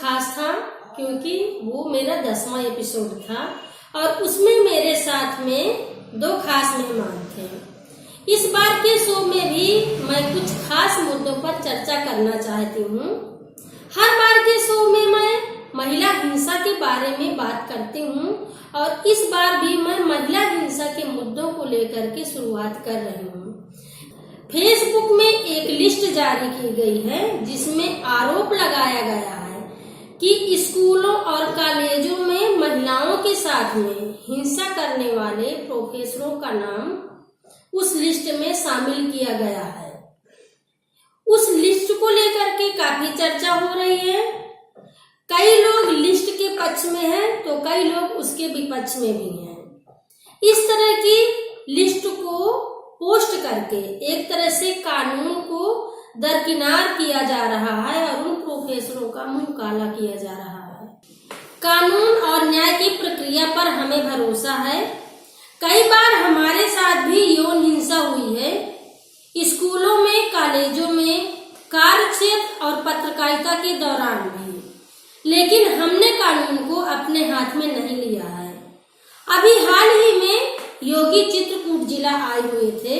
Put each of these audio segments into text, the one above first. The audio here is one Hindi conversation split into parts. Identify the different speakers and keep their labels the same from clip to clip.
Speaker 1: खास था क्योंकि वो मेरा 10वां एपिसोड था और उसमें मेरे साथ में 2 खास मेहमान थे। इस बार के शो में भी मैं कुछ खास मुद्दों पर चर्चा करना चाहती हूँ। हर बार के शो में मैं महिला हिंसा के बारे में बात करती हूँ और इस बार भी मैं महिला हिंसा के मुद्दों को लेकर के शुरुआत कर रही हूँ। फेसबुक में एक लिस्ट जारी की गई है जिसमें आरोप लगाया गया है कि स्कूलों और कॉलेजों में महिलाओं के साथ में हिंसा करने वाले प्रोफेसरों का नाम उस लिस्ट में शामिल किया गया है। उस लिस्ट को लेकर के काफी चर्चा हो रही है। कई लोग लिस्ट के पक्ष में हैं तो कई लोग उसके विपक्ष में भी हैं। इस तरह की लिस्ट को पोस्ट करके एक तरह से कानून को दरकिनार किया जा रहा है और उन प्रोफेसरों का मुंह काला किया जा रहा है। कानून और न्याय की प्रक्रिया पर हमें भरोसा है। कई बार हमारे साथ भी यौन हिंसा हुई है, स्कूलों में, कॉलेजों में, कार्यक्षेत्र और पत्रकारिता के दौरान भी, लेकिन हमने कानून को अपने हाथ में नहीं लिया है। अभी हाल ही में योगी चित्रकूट जिला आए हुए थे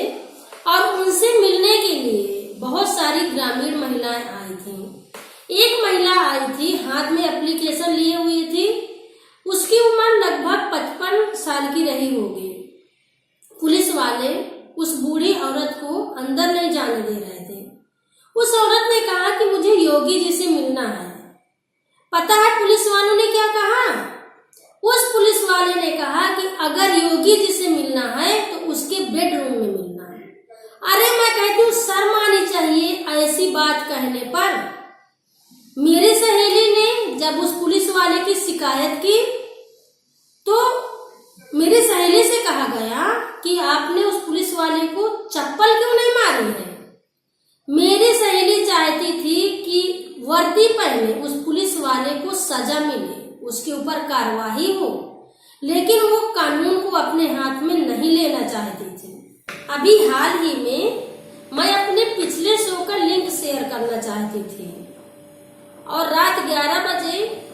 Speaker 1: और उनसे मिलने के लिए बहुत सारी ग्रामीण महिलाएं आई थी। एक महिला आई थी, हाथ में एप्लीकेशन लिए हुई थी। उसकी उम्र लगभग 55 साल की रही होगी। पुलिस वाले उस बूढ़ी औरत को अंदर नहीं जाने दे रहे थे। उस औरत ने कहा कि मुझे योगी जी से मिलना है। पता है पुलिस वालों ने क्या कहा? उस पुलिस वाले ने कहा कि अगर योगी जी से मिलना है तो उसके बेडरूम में मिलना है। अरे मैं कहती हूँ शर्म आनी चाहिए ऐसी बात कहने पर। मेरी सहेली ने जब उस पुलिस वाले की शिकायत की तो मेरी सहेली से कहा गया कि आपने उस पुलिस वाले को चप्पल क्यों नहीं मारी है। मेरी सहेली चाहती थी कि वर्दी पहने उस पुलिस वाले को सजा मिले, उसके ऊपर कार्रवाई हो, लेकिन वो कानून को अपने हाथ में नहीं लेना चाहती थी। अभी हाल ही में मैं अपने पिछले शो का लिंक शेयर करना चाहती थी और रात 11 बजे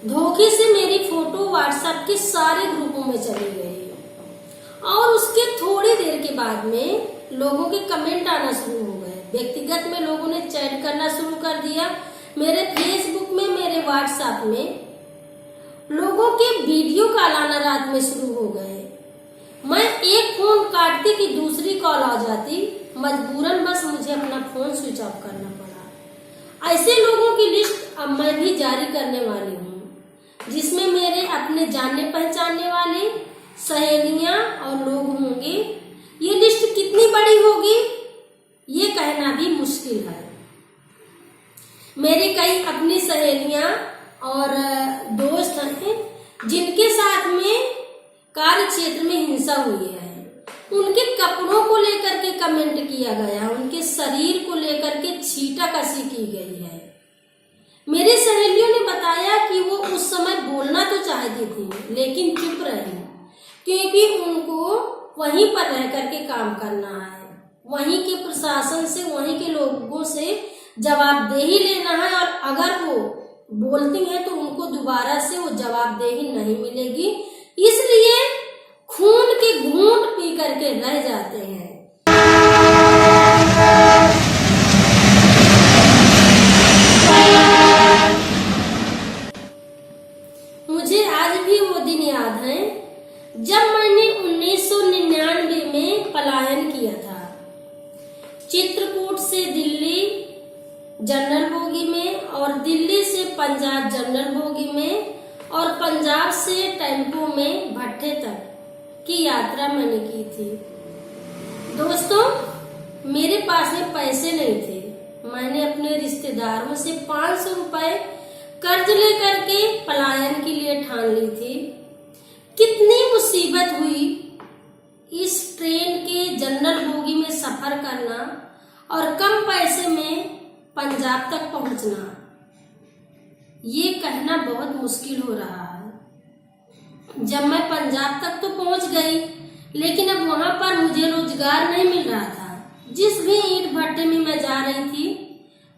Speaker 1: धोखे से मेरी फोटो व्हाट्सएप के सारे ग्रुपों में चली गई और उसके थोड़ी देर के बाद में लोगों के कमेंट आना शुरू हो गए। व्यक्तिगत में लोगों ने चैट करना शुरू कर दिया। मेरे फेसबुक में, मेरे व्हाट्सएप में लोगों के वीडियो कॉल आना रात में शुरू हो गए। मैं एक फोन काटती कि दूसरी कॉल आ जाती। मजबूरन बस मुझे अपना फोन स्विच ऑफ करना पड़ा। ऐसे लोगों की लिस्ट अब मैं भी जारी करने वाली हूँ जिसमें मेरे अपने जानने पहचानने वाले सहेलियां और लोग होंगे। ये लिस्ट कितनी बड़ी होगी ये कहना भी मुश्किल है। मेरी कई अपनी सहेलियां और दोस्त हैं जिनके साथ में कार्य क्षेत्र में हिंसा हुई है। उनके कपड़ों को लेकर के कमेंट किया गया, उनके शरीर को लेकर के छींटाकशी की गई है। मेरी सहेलियों ने बताया कि वो उस समय बोलना तो चाहती थी लेकिन चुप रही क्योंकि उनको वहीं पर रह करके काम करना है। वहीं के प्रशासन से, वहीं के लोगों से जवाबदेही लेना है और अगर वो बोलती हैं तो उनको दोबारा से वो जवाबदेही नहीं मिलेगी। इसलिए खून के घूंट पी करके रह जाते हैं। मुझे आज भी वो दिन याद है जब मैंने 1999 में पलायन किया था। चित्रकूट से दिल्ली जनरल बोगी में और दिल्ली से पंजाब जनरल बोगी में और पंजाब से टेम्पो में भट्टे तक की यात्रा मैंने की थी। दोस्तों मेरे पास में पैसे नहीं थे। मैंने अपने रिश्तेदारों से 500 रुपए कर्ज लेकर के पलायन के लिए ठान ली थी। कितनी मुसीबत हुई इस ट्रेन के जनरल बोगी में सफर करना और कम पैसे में पंजाब तक पहुंचना। ये कहना बहुत मुश्किल हो रहा है। जब मैं पंजाब तक तो पहुंच गई लेकिन अब वहां पर मुझे रोजगार नहीं मिल रहा था। जिस भी ईंट भट्टे में मैं जा रही थी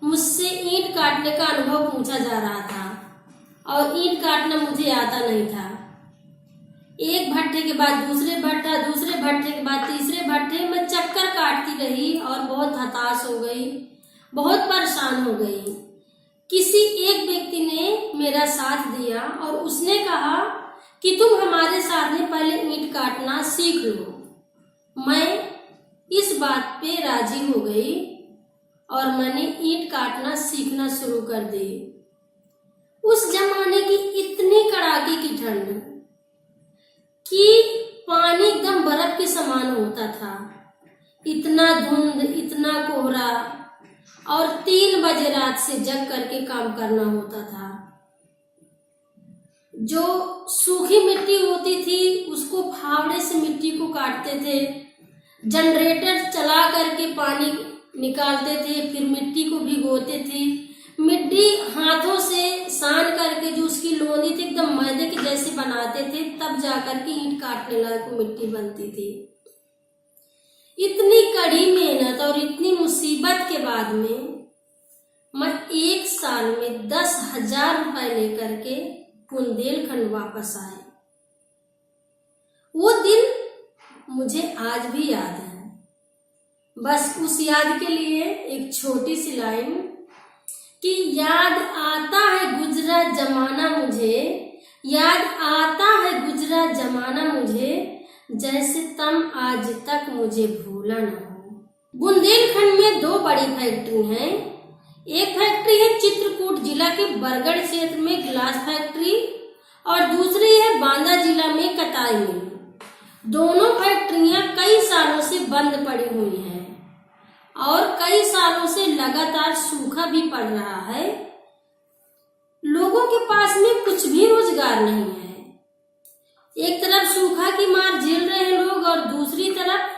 Speaker 1: मुझसे ईंट काटने का अनुभव पूछा जा रहा था और ईंट काटना मुझे आता नहीं था। एक भट्ठे के बाद दूसरे भट्टा, दूसरे भट्ठे के बाद तीसरे भट्ठे में चक्कर काटती रही और बहुत हताश हो गई, बहुत परेशान हो गई। किसी एक व्यक्ति ने मेरा साथ दिया और उसने कहा कि तुम हमारे साथ में पहले ईंट काटना सीख लो। मैं इस बात पे राजी हो गई और मैंने ईंट काटना सीखना शुरू कर दी। उस जमाने की इतनी कड़ाके की ठंड कि पानी एकदम बर्फ के समान होता था, इतना धुंध, इतना कोहरा, और 3 बजे रात से जग करके काम करना होता था। जो सूखी मिट्टी होती थी उसको फावड़े से मिट्टी को काटते थे, जनरेटर चला करके पानी निकालते थे, फिर मिट्टी को भिगोते थे, मिट्टी हाथों से सान करके जो उसकी लोनी थी एकदम मैदे के जैसे बनाते थे, तब जाकर के ईंट काटने लायक मिट्टी बनती थी। इतनी कड़ी मेहनत और इतनी मुसीबत के बाद में मैं 1 साल में 10,000 रुपए लेकर के बुंदेलखंड वापस आए। वो दिन मुझे आज भी याद है। बस उस याद के लिए एक छोटी सी लाइन कि याद आता है गुजरा जमाना मुझे, याद आता है गुजरा जमाना मुझे, जैसे तुम आज तक मुझे भूला न हो। बुंदेलखंड में 2 बड़ी फैक्ट्री हैं। एक फैक्ट्री है चित्रकूट जिला के बरगढ़ क्षेत्र में ग्लास फैक्ट्री और दूसरी है बांदा जिला में कताई मिल। दोनों फैक्ट्रियां कई सालों से बंद पड़ी हुई हैं और कई सालों से लगातार सूखा भी पड़ रहा है। लोगों के पास में कुछ भी रोजगार नहीं है। एक तरफ सूखा की मार झेल रहे हैं लोग और दूसरी तरफ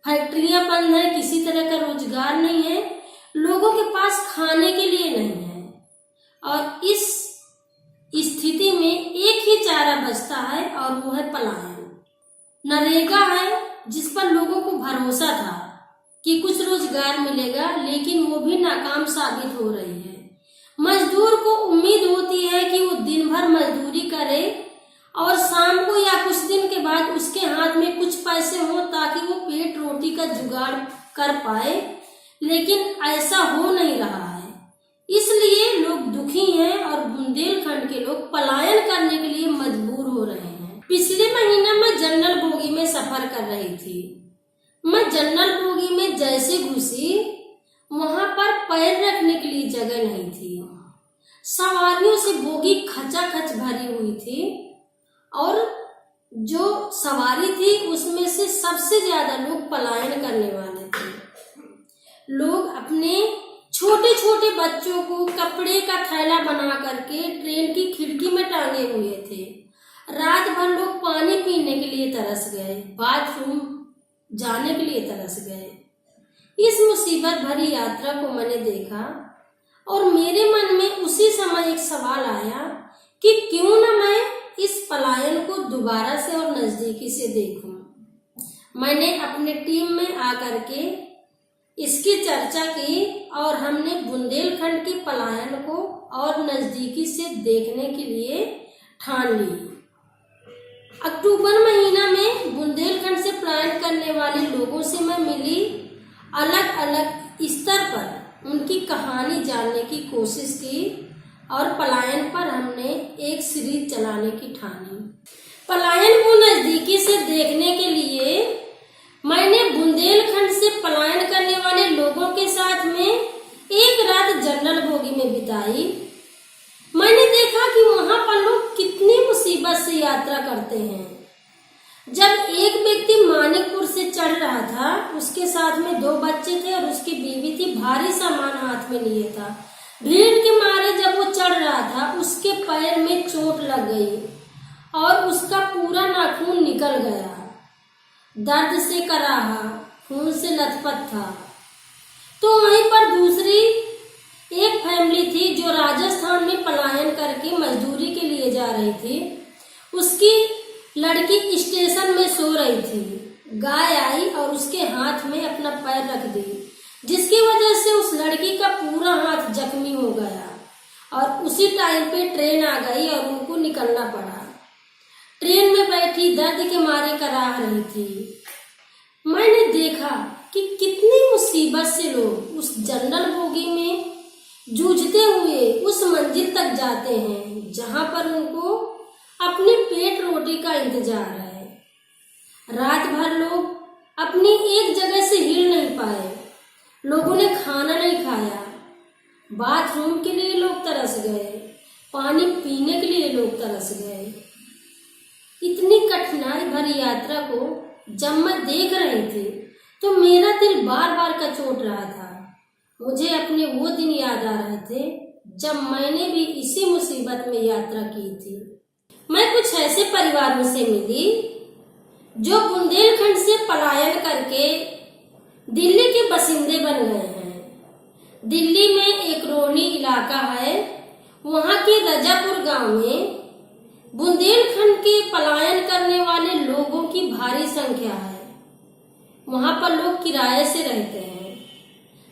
Speaker 1: फैक्ट्रियां बंद है, किसी तरह का रोजगार नहीं है, लोगों के पास खाने के लिए नहीं है। और इस स्थिति में एक ही चारा बचता है और वो है पलायन। नरेगा है जिस पर लोगों को भरोसा था कि कुछ रोजगार मिलेगा, लेकिन वो भी नाकाम साबित हो रही है। मजदूर को उम्मीद होती है कि वो दिन भर मजदूरी करे और शाम को या कुछ दिन के बाद उसके हाथ में कुछ पैसे हो ताकि वो पेट रोटी का जुगाड़ कर पाए, लेकिन ऐसा हो नहीं रहा है। इसलिए लोग दुखी हैं और बुंदेलखंड के लोग पलायन करने के लिए मजबूर हो रहे हैं। पिछले महीना मैं जनरल बोगी में सफर कर रही थी। मैं जनरल बोगी में जैसे घुसी वहां पर पैर रखने के लिए जगह नहीं थी। सवारियों से बोगी खचाखच भरी हुई थी और जो सवारी थी उसमें से सबसे ज्यादा लोग पलायन करने वाले थे। लोग अपने छोटे छोटे बच्चों को कपड़े का थैला बना करके ट्रेन की खिड़की में टांगे हुए थे। रात भर लोग पानी पीने के लिए तरस गए, बाथरूम जाने के लिए तरस गए। इस मुसीबत भरी यात्रा को मैंने देखा और मेरे मन में उसी समय एक सवाल आया कि क्यों न मैं इस पलायन को दोबारा से और नजदीकी से देखूं। मैंने अपने टीम में आकर के इसकी चर्चा की और हमने बुंदेलखंड के पलायन को और नजदीकी से देखने के लिए ठान ली। अक्टूबर महीना में बुंदेलखंड से पलायन करने वाले लोगों से मैं मिली, अलग अलग स्तर पर उनकी कहानी जानने की कोशिश की और पलायन पर हमने एक सीरीज चलाने की ठानी। पलायन को नजदीकी से देखने के लिए मैंने बुंदेलखंड से पलायन करने वाले लोगों के साथ में एक रात जनरल बोगी में बिताई। मैंने देखा कि वहां पर लोग कितनी मुसीबत से यात्रा करते हैं। जब एक व्यक्ति मानिकपुर से चढ़ रहा था, उसके साथ में 2 बच्चे थे और उसकी बीवी थी, भारी सामान हाथ में लिए था। भीड़ के मारे जब वो चढ़ रहा था उसके पैर में चोट लग गई और उसका पूरा नाखून निकल गया। दर्द से कराहा, खून से लथपथ था। तो वहीं पर दूसरी एक फैमिली थी जो राजस्थान में पलायन करके मजदूरी के लिए जा रही थी। उसकी लड़की स्टेशन में सो रही थी। गाय आई और उसके हाथ में अपना पैर रख दी। जिसकी वजह से उस लड़की का पूरा हाथ जख्मी हो गया और उसी टाइम पे ट्रेन आ गई और उनको निकलना पड़ा। ट्रेन में बैठी दर्द के मारे कराह रही थी। मैंने देखा कि कितनी मुसीबत से लोग उस जनरल बोगी में जूझते हुए उस मंजिल तक जाते हैं जहां पर उनको अपने पेट रोटी का इंतजार है। रात भर लोग अपनी एक जगह से हिल नहीं पाए, लोगों ने खाना नहीं खाया, बाथरूम के लिए लोग तरस गए, पानी पीने के लिए लोग तरस गए। इतनी कठिनाई भरी यात्रा को जब मैं देख रही थी तो मेरा दिल बार बार कचोट रहा था। मुझे अपने वो दिन याद आ रहे थे जब मैंने भी इसी मुसीबत में यात्रा की थी। मैं कुछ ऐसे परिवारों से मिली जो बुंदेलखंड से पलायन करके दिल्ली के बसिंदे बन गए हैं। दिल्ली में एक रोहनी इलाका है, वहां के रजापुर गांव में बुंदेलखंड के पलायन करने वाले लोगों की भारी संख्या है। वहां पर लोग किराए से रहते हैं।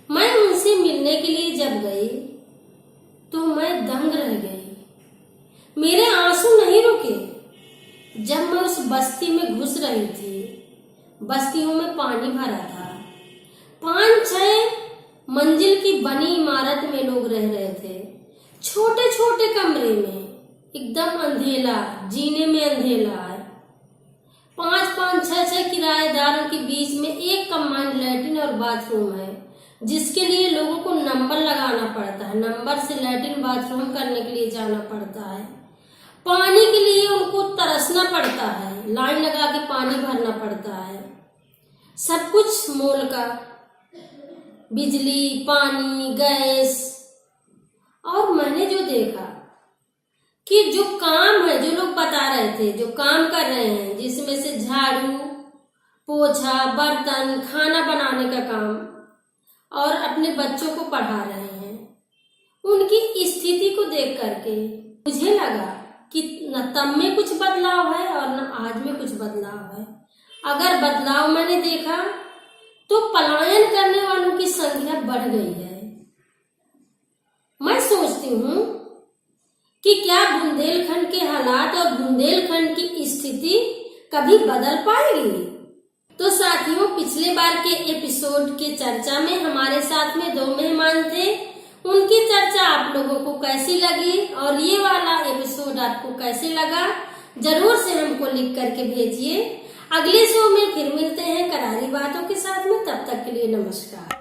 Speaker 1: मैं उनसे मिलने के लिए जब गई तो मैं दंग रह गई, मेरे आंसू नहीं रुके। जब मैं उस बस्ती में घुस रही थी, बस्तियों में पानी भरा था, 5-6 मंजिल की बनी इमारत में लोग रह रहे थे, छोटे छोटे कमरे में, एकदम अंधेला, जीने में अंधेला है। 5-5, 6-6 किराएदारों के बीच में एक कंबाइंड लैट्रिन और बाथरूम है, जिसके लिए लोगों को नंबर लगाना पड़ता है, नंबर से लैट्रिन बाथरूम करने के लिए जाना पड़ता है। पानी के लिए उनको तरसना पड़ता है, लाइन लगा के पानी भरना पड़ता है। सब कुछ मोल का, बिजली, पानी, गैस। और मैंने जो देखा कि जो काम है, जो लोग बता रहे थे, जो काम कर रहे हैं, जिसमें से झाड़ू, पोछा, बर्तन, खाना बनाने का काम और अपने बच्चों को पढ़ा रहे हैं, उनकी स्थिति को देख करके मुझे लगा कि न तब में कुछ बदलाव है और न आज में कुछ बदलाव है। अगर बदलाव मैंने देखा तो पलायन करने वालों की संख्या बढ़ गई है। मैं सोचती हूँ कि क्या बुंदेलखंड के हालात और बुंदेलखंड की स्थिति कभी बदल पाएगी? तो साथियों, पिछले बार के एपिसोड के चर्चा में हमारे साथ में 2 मेहमान थे। उनकी चर्चा आप लोगों को कैसी लगी और ये वाला एपिसोड आपको कैसे लगा, जरूर से हमको लिख करके भेजिए। अगले शो में फिर मिलते हैं करारी बातों के साथ में। तब तक के लिए नमस्कार।